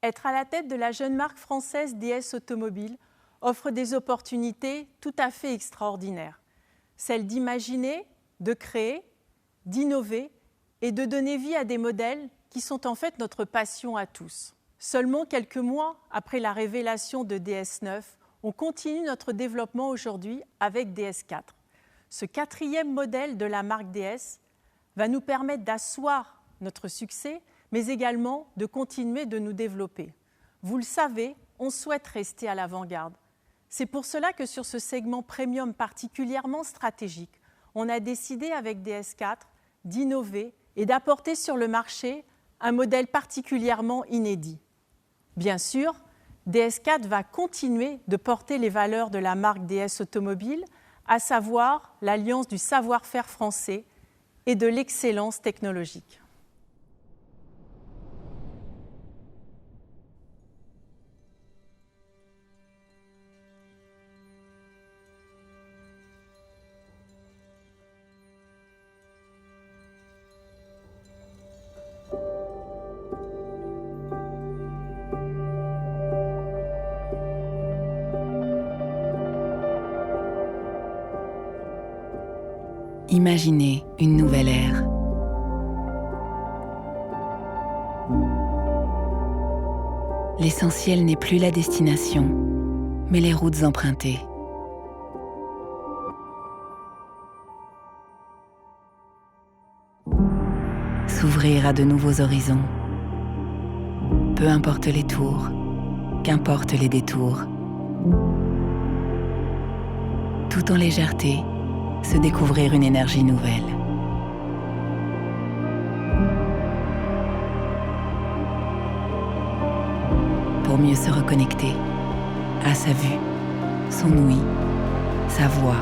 être à la tête de la jeune marque française DS Automobile offre des opportunités tout à fait extraordinaires. Celle d'imaginer, de créer, d'innover et de donner vie à des modèles qui sont en fait notre passion à tous. Seulement quelques mois après la révélation de DS9, on continue notre développement aujourd'hui avec DS4. Ce quatrième modèle de la marque DS va nous permettre d'asseoir notre succès, mais également de continuer de nous développer. Vous le savez, on souhaite rester à l'avant-garde. C'est pour cela que sur ce segment premium particulièrement stratégique, on a décidé avec DS4 d'innover et d'apporter sur le marché un modèle particulièrement inédit. Bien sûr, DS4 va continuer de porter les valeurs de la marque DS Automobile, à savoir l'alliance du savoir-faire français et de l'excellence technologique. Imaginez une nouvelle ère. L'essentiel n'est plus la destination, mais les routes empruntées. S'ouvrir à de nouveaux horizons. Peu importe les tours, qu'importe les détours. Tout en légèreté, se découvrir une énergie nouvelle. Pour mieux se reconnecter à sa vue, son ouïe, sa voix.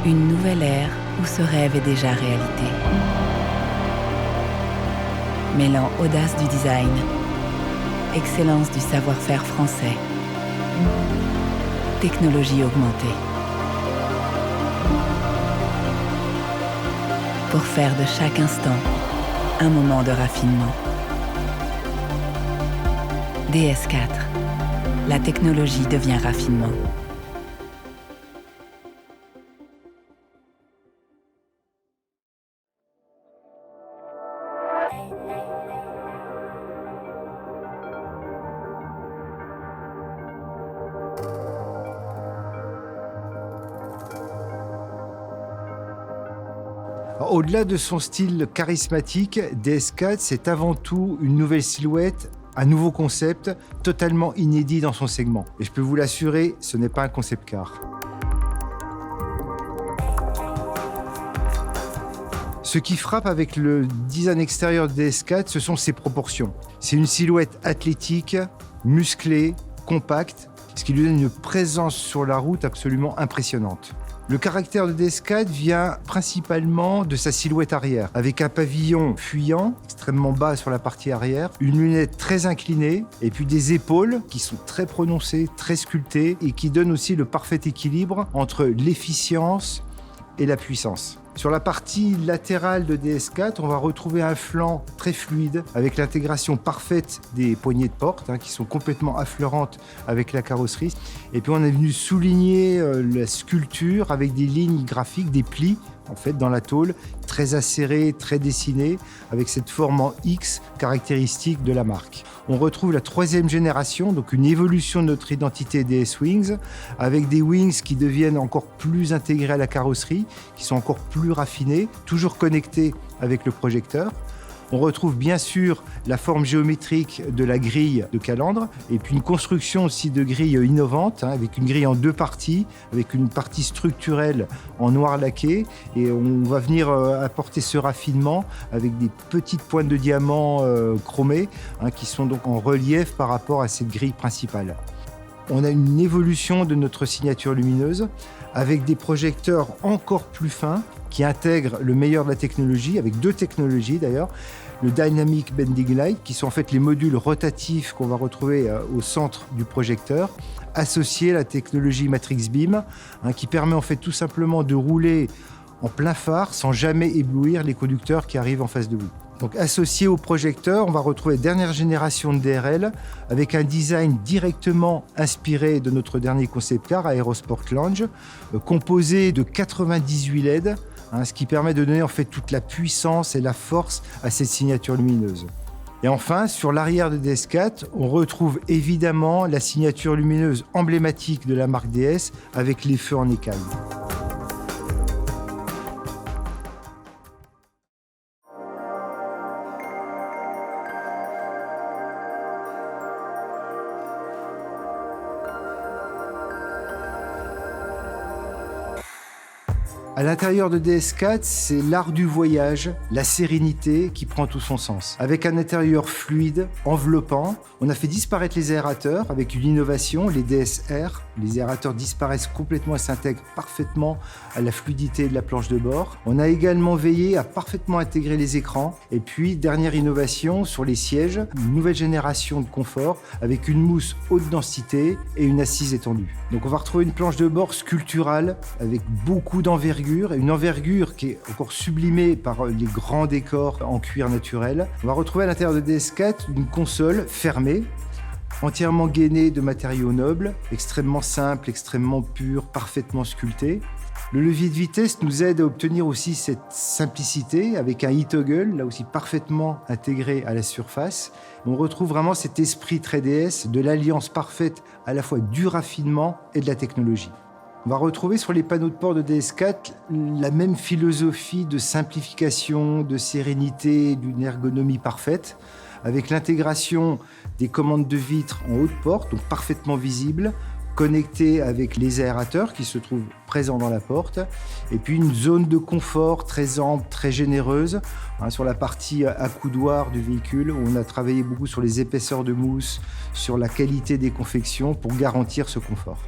Une nouvelle ère où ce rêve est déjà réalité. Mêlant audace du design, excellence du savoir-faire français, technologie augmentée. Pour faire de chaque instant un moment de raffinement. DS4, la technologie devient raffinement. Au-delà de son style charismatique, DS4, c'est avant tout une nouvelle silhouette, un nouveau concept totalement inédit dans son segment. Et je peux vous l'assurer, ce n'est pas un concept car. Ce qui frappe avec le design extérieur de DS4, ce sont ses proportions. C'est une silhouette athlétique, musclée, compacte, ce qui lui donne une présence sur la route absolument impressionnante. Le caractère de DS4 vient principalement de sa silhouette arrière, avec un pavillon fuyant, extrêmement bas sur la partie arrière, une lunette très inclinée, et puis des épaules qui sont très prononcées, très sculptées, et qui donnent aussi le parfait équilibre entre l'efficience et la puissance. Sur la partie latérale de DS4, on va retrouver un flanc très fluide avec l'intégration parfaite des poignées de porte qui sont complètement affleurantes avec la carrosserie. Et puis on est venu souligner la sculpture avec des lignes graphiques, des plis en fait dans la tôle, très acérés, très dessinés, avec cette forme en X caractéristique de la marque. On retrouve la troisième génération, donc une évolution de notre identité DS Wings, avec des wings qui deviennent encore plus intégrés à la carrosserie, qui sont encore plus raffinés, toujours connectés avec le projecteur. On retrouve bien sûr la forme géométrique de la grille de calandre et puis une construction aussi de grille innovante avec une grille en deux parties, avec une partie structurelle en noir laqué et on va venir apporter ce raffinement avec des petites pointes de diamant chromées qui sont donc en relief par rapport à cette grille principale. On a une évolution de notre signature lumineuse avec des projecteurs encore plus fins qui intègrent le meilleur de la technologie, avec deux technologies d'ailleurs, le Dynamic Bending Light, qui sont en fait les modules rotatifs qu'on va retrouver au centre du projecteur, associés à la technologie Matrix Beam, qui permet en fait tout simplement de rouler en plein phare sans jamais éblouir les conducteurs qui arrivent en face de vous. Donc associé au projecteur, on va retrouver la dernière génération de DRL avec un design directement inspiré de notre dernier concept car Aerosport Lounge, composé de 98 LED, ce qui permet de donner en fait toute la puissance et la force à cette signature lumineuse. Et enfin, sur l'arrière de DS4, on retrouve évidemment la signature lumineuse emblématique de la marque DS avec les feux en écaille. À l'intérieur de DS4, c'est l'art du voyage, la sérénité qui prend tout son sens. Avec un intérieur fluide, enveloppant, on a fait disparaître les aérateurs avec une innovation, les DSR. Les aérateurs disparaissent complètement et s'intègrent parfaitement à la fluidité de la planche de bord. On a également veillé à parfaitement intégrer les écrans. Et puis, dernière innovation sur les sièges, une nouvelle génération de confort avec une mousse haute densité et une assise étendue. Donc on va retrouver une planche de bord sculpturale avec beaucoup d'envergure, et une envergure qui est encore sublimée par les grands décors en cuir naturel. On va retrouver à l'intérieur de DS4 une console fermée, entièrement gainée de matériaux nobles, extrêmement simple, extrêmement pur, parfaitement sculpté. Le levier de vitesse nous aide à obtenir aussi cette simplicité avec un e-toggle, là aussi parfaitement intégré à la surface. On retrouve vraiment cet esprit très DS, de l'alliance parfaite à la fois du raffinement et de la technologie. On va retrouver sur les panneaux de port de DS4 la même philosophie de simplification, de sérénité, d'une ergonomie parfaite, avec l'intégration des commandes de vitres en haut de porte, donc parfaitement visibles, connectées avec les aérateurs qui se trouvent présents dans la porte, et puis une zone de confort très ample, très généreuse, sur la partie accoudoir du véhicule, où on a travaillé beaucoup sur les épaisseurs de mousse, sur la qualité des confections pour garantir ce confort.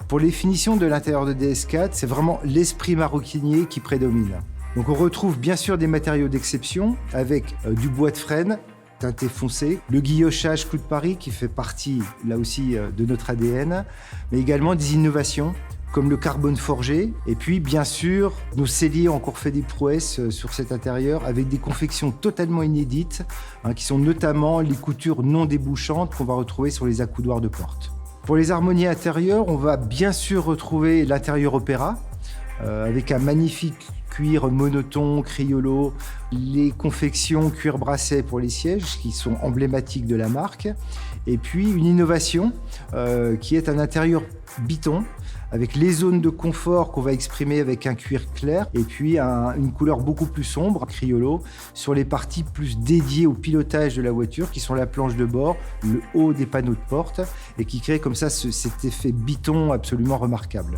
Pour les finitions de l'intérieur de DS4, c'est vraiment l'esprit maroquinier qui prédomine. Donc on retrouve bien sûr des matériaux d'exception avec du bois de frêne teinté foncé, le guillochage Clou de Paris qui fait partie là aussi de notre ADN, mais également des innovations comme le carbone forgé. Et puis bien sûr, nos selliers ont encore fait des prouesses sur cet intérieur avec des confections totalement inédites, qui sont notamment les coutures non débouchantes qu'on va retrouver sur les accoudoirs de porte. Pour les harmonies intérieures, on va bien sûr retrouver l'intérieur opéra, avec un magnifique cuir monoton, Criollo, les confections cuir brassé pour les sièges, qui sont emblématiques de la marque, et puis une innovation qui est un intérieur biton, avec les zones de confort qu'on va exprimer avec un cuir clair, et puis une couleur beaucoup plus sombre, Criollo, sur les parties plus dédiées au pilotage de la voiture, qui sont la planche de bord, le haut des panneaux de porte, et qui crée comme ça cet effet biton absolument remarquable.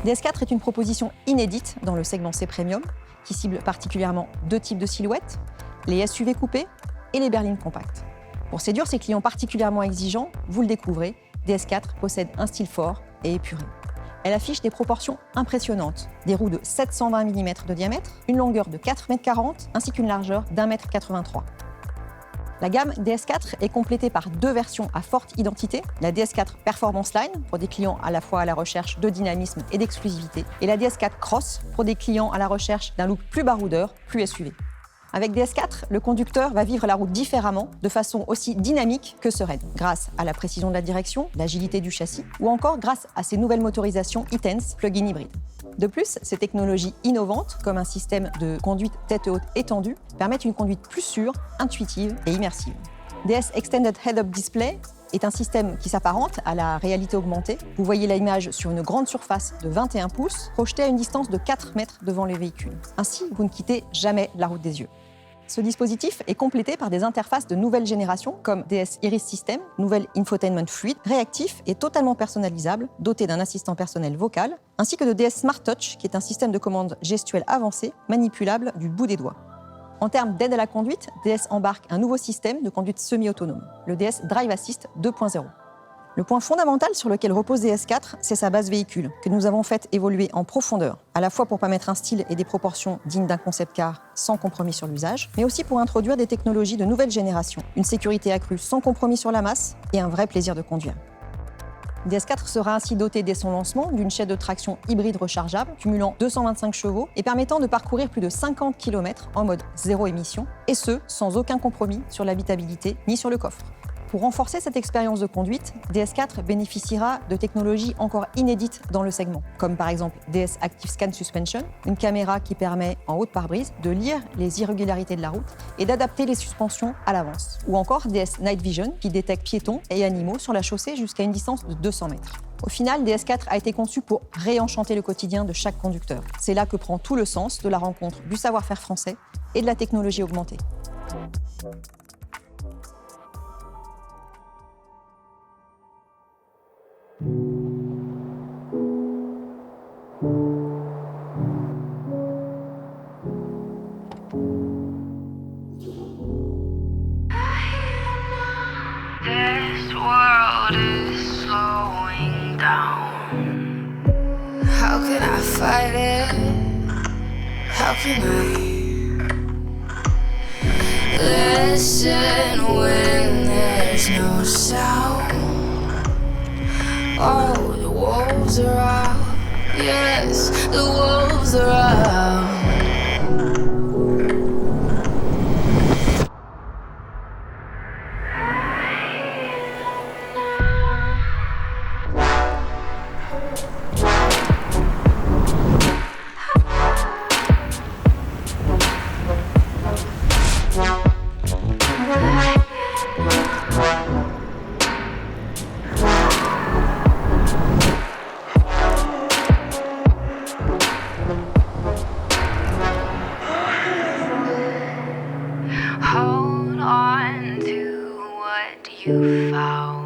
DS4 est une proposition inédite dans le segment C Premium qui cible particulièrement deux types de silhouettes, les SUV coupés et les berlines compactes. Pour séduire ses clients particulièrement exigeants, vous le découvrez, DS4 possède un style fort et épuré. Elle affiche des proportions impressionnantes, des roues de 720 mm de diamètre, une longueur de 4,40 m ainsi qu'une largeur d'1,83 m. La gamme DS4 est complétée par deux versions à forte identité, la DS4 Performance Line pour des clients à la fois à la recherche de dynamisme et d'exclusivité, et la DS4 Cross pour des clients à la recherche d'un look plus baroudeur, plus SUV. Avec DS4, le conducteur va vivre la route différemment, de façon aussi dynamique que sereine, grâce à la précision de la direction, l'agilité du châssis, ou encore grâce à ses nouvelles motorisations e-Tense plug-in hybride. De plus, ces technologies innovantes, comme un système de conduite tête haute étendue, permettent une conduite plus sûre, intuitive et immersive. DS Extended Head-Up Display est un système qui s'apparente à la réalité augmentée. Vous voyez l'image sur une grande surface de 21 pouces, projetée à une distance de 4 mètres devant les véhicules. Ainsi, vous ne quittez jamais la route des yeux. Ce dispositif est complété par des interfaces de nouvelle génération comme DS Iris System, nouvel infotainment fluide, réactif et totalement personnalisable, doté d'un assistant personnel vocal, ainsi que de DS Smart Touch, qui est un système de commande gestuelle avancé, manipulable du bout des doigts. En termes d'aide à la conduite, DS embarque un nouveau système de conduite semi-autonome, le DS Drive Assist 2.0. Le point fondamental sur lequel repose DS4, c'est sa base véhicule, que nous avons fait évoluer en profondeur, à la fois pour permettre un style et des proportions dignes d'un concept car sans compromis sur l'usage, mais aussi pour introduire des technologies de nouvelle génération, une sécurité accrue sans compromis sur la masse et un vrai plaisir de conduire. DS4 sera ainsi doté dès son lancement d'une chaîne de traction hybride rechargeable, cumulant 225 chevaux et permettant de parcourir plus de 50 km en mode zéro émission, et ce, sans aucun compromis sur l'habitabilité ni sur le coffre. Pour renforcer cette expérience de conduite, DS4 bénéficiera de technologies encore inédites dans le segment, comme par exemple DS Active Scan Suspension, une caméra qui permet, en haute pare-brise, de lire les irrégularités de la route et d'adapter les suspensions à l'avance. Ou encore DS Night Vision, qui détecte piétons et animaux sur la chaussée jusqu'à une distance de 200 mètres. Au final, DS4 a été conçu pour réenchanter le quotidien de chaque conducteur. C'est là que prend tout le sens de la rencontre du savoir-faire français et de la technologie augmentée. This world is slowing down. How can I fight it? How can I listen when there's no sound? Oh, the wolves are out. Yes, the wolves are out. Hold on to what you found.